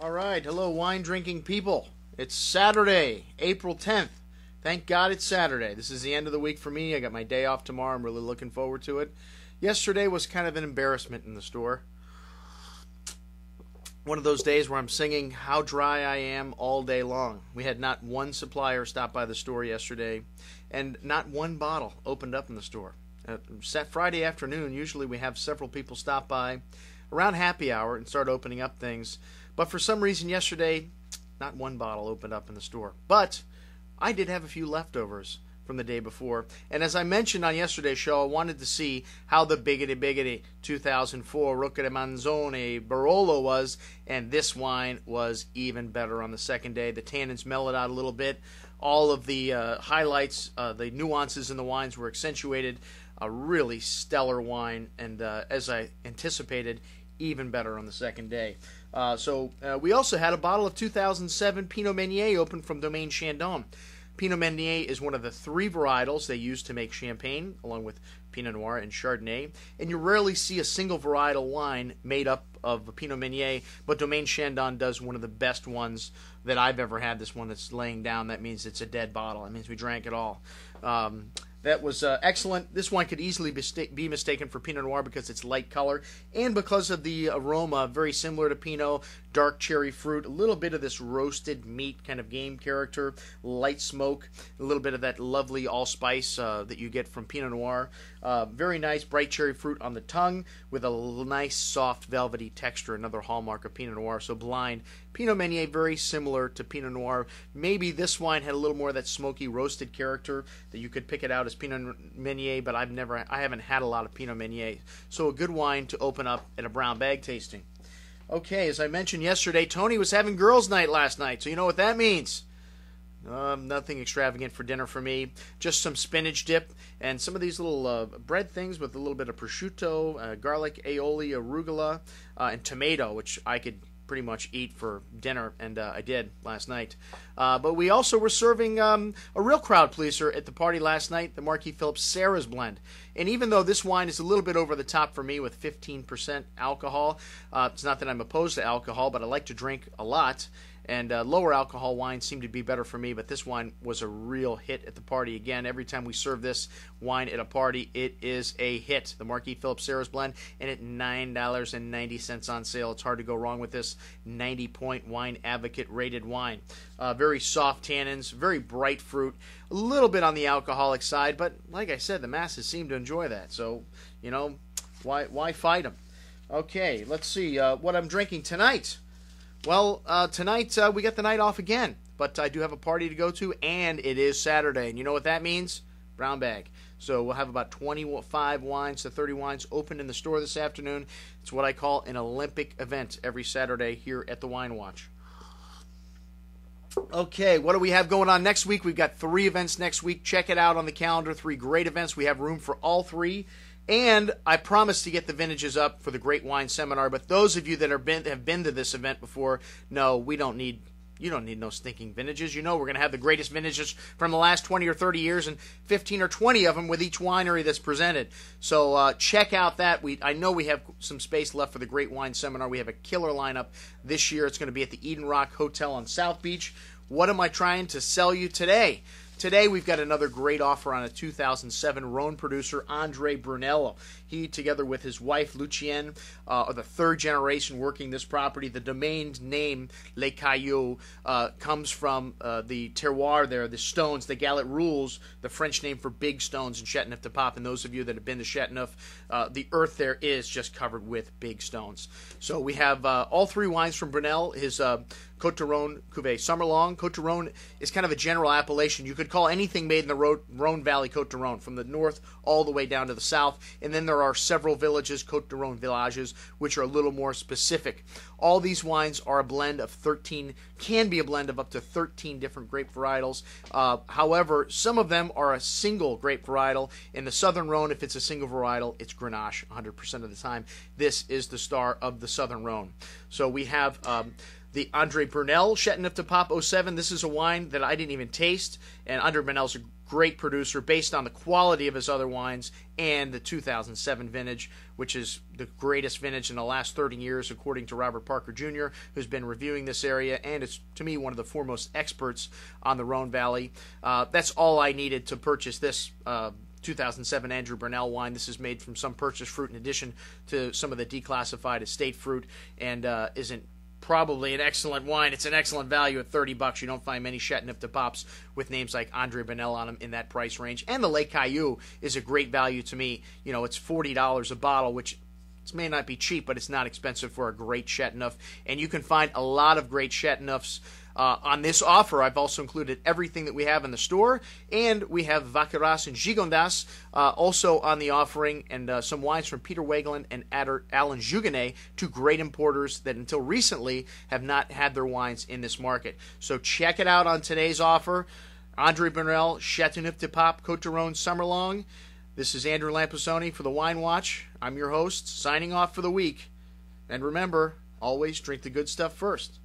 All right, hello, wine drinking people. It's Saturday, April 10th. Thank God it's Saturday. This is the end of the week for me. I got my day off tomorrow. I'm really looking forward to it. Yesterday was kind of an embarrassment in the store. One of those days where I'm singing How Dry I Am all day long. We had not one supplier stop by the store yesterday, and not one bottle opened up in the store. Friday afternoon, usually we have several people stop by around happy hour and start opening up things. But for some reason yesterday, not one bottle opened up in the store. But I did have a few leftovers from the day before. And as I mentioned on yesterday's show, I wanted to see how the biggity 2004 Rocca di Manzoni Barolo was. And this wine was even better on the second day. The tannins mellowed out a little bit. All of the highlights, the nuances in the wines were accentuated. A really stellar wine. And as I anticipated, even better on the second day. We also had a bottle of 2007 Pinot Meunier open from Domaine Chandon. Pinot Meunier is one of the three varietals they use to make champagne, along with Pinot Noir and Chardonnay. And you rarely see a single varietal wine made up of Pinot Meunier, but Domaine Chandon does one of the best ones that I've ever had. This one that's laying down, that means it's a dead bottle. That means we drank it all. That was excellent. This wine could easily be mistaken for Pinot Noir because it's light color and because of the aroma, very similar to Pinot, dark cherry fruit, a little bit of this roasted meat kind of game character, light smoke, a little bit of that lovely allspice that you get from Pinot Noir. Very nice bright cherry fruit on the tongue with a nice soft velvety texture, another hallmark of Pinot Noir. So blind. Pinot Meunier, very similar to Pinot Noir. Maybe this wine had a little more of that smoky roasted character that you could pick it out as Pinot Meunier, but I haven't had a lot of Pinot Meunier. So a good wine to open up at a brown bag tasting. Okay, as I mentioned yesterday, Tony was having girls' night last night, so you know what that means. Nothing extravagant for dinner for me. Just some spinach dip and some of these little bread things with a little bit of prosciutto, garlic, aioli, arugula, and tomato, which I could pretty much eat for dinner, and I did last night. But we also were serving a real crowd pleaser at the party last night, the Marquis Phillips Sarah's Blend. And even though this wine is a little bit over the top for me with 15% alcohol, it's not that I'm opposed to alcohol, but I like to drink a lot. And lower alcohol wines seem to be better for me, but this wine was a real hit at the party. Again, every time we serve this wine at a party, it is a hit. The Marquis Phillips Sarah's Blend, and at $9.90 on sale. It's hard to go wrong with this 90-point Wine Advocate rated wine. Very soft tannins, very bright fruit, a little bit on the alcoholic side, but like I said, the masses seem to enjoy that. So, you know, why fight them? Okay, let's see what I'm drinking tonight. Well, tonight we get the night off again, but I do have a party to go to, and it is Saturday. And you know what that means? Brown bag. So we'll have about 25 wines to 30 wines open in the store this afternoon. It's what I call an Olympic event every Saturday here at the Wine Watch. Okay, what do we have going on next week? We've got 3 events next week. Check it out on the calendar. 3 great events. We have room for all 3. And I promised to get the vintages up for the Great Wine Seminar, but those of you that have been to this event before, no, you don't need no stinking vintages. You know we're going to have the greatest vintages from the last 20 or 30 years, and 15 or 20 of them with each winery that's presented. So check out that. I know we have some space left for the Great Wine Seminar. We have a killer lineup this year. It's going to be at the Eden Rock Hotel on South Beach. What am I trying to sell you today? Today we've got another great offer on a 2007 Rhone producer, Andre Brunel. He, together with his wife, Lucienne, are the 3rd generation working this property. The domain's name, Les Cailloux, comes from the terroir there, the stones, the Gallet Rules, the French name for big stones in Châteauneuf-du-Pape. And those of you that have been to Châteauneuf, the earth there is just covered with big stones. So we have all 3 wines from Brunel. His Côte de Rhône Cuvée Summerlong. Côte de Rhône is kind of a general appellation. You could call anything made in the Rhône Valley Côte de Rhône, from the north all the way down to the south. And then there are several villages, Côte de Rhône villages, which are a little more specific. All these wines are a blend of 13, can be a blend of up to 13 different grape varietals. However, some of them are a single grape varietal. In the Southern Rhône, if it's a single varietal, it's Grenache 100% of the time. This is the star of the Southern Rhône. So we have the Andre Brunel Châteauneuf-du-Pape 07. This is a wine that I didn't even taste, and Andre Brunel's a great producer based on the quality of his other wines and the 2007 vintage, which is the greatest vintage in the last 30 years, according to Robert Parker Jr., who's been reviewing this area and is, to me, one of the foremost experts on the Rhone Valley. That's all I needed to purchase this 2007 Andrew Brunel wine. This is made from some purchased fruit in addition to some of the declassified estate fruit, and isn't probably an excellent wine. It's an excellent value at $30. You don't find many Chateauneuf de Papes with names like Andre Brunel on them in that price range. And the Lake Caillou is a great value to me. You know, it's $40 a bottle, which may not be cheap, but it's not expensive for a great Chateauneuf. And you can find a lot of great Chateauneufs on this offer. I've also included everything that we have in the store, and we have Vacheras and Gigondas also on the offering, and some wines from Peter Wegeland and Alan Jugonet, two great importers that until recently have not had their wines in this market. So check it out on today's offer. Andre Brunel, Chateauneuf de Pape, Côte d'Aron, Summerlong. This is Andrew Lampasoni for the Wine Watch. I'm your host, signing off for the week. And remember, always drink the good stuff first.